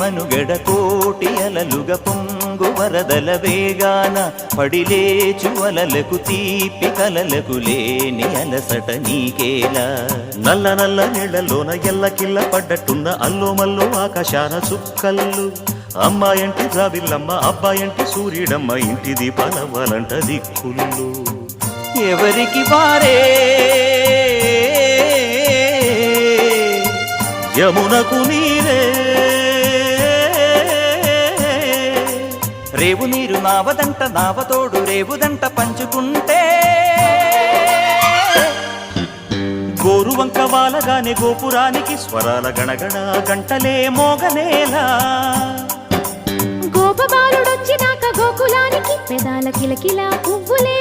మనుగడ కోటి అలలుగా పొంగు వరదల వేగాన పడిలేచు అలలకు తీపి కలలకు లేని అలసట నీకేలా నల్ల నల్ల నీళ్లలోన ఎల్లకిల్ల పడ్డట్టున్న అల్లో మల్లో ఆకాశాన చుక్కల్లు అమ్మాయంటి రావిల్లమ్మ అబ్బాయంటి సూర్యుడమ్మ ఇంటి దీపాలవ్వాలంట దిక్కులు ఎవరికి వారే యమునకు నీరే రేవు నీరు నావదంట నావతోడు రేవుదంట పంచుకుంటే గోరువంక వాలగానే గోపురానికి స్వరాల గణగణ గంటలే మోగనేలా గోపబాలుడొచ్చినాక గోకులానికి పెదాల కిలకిల పువ్వులే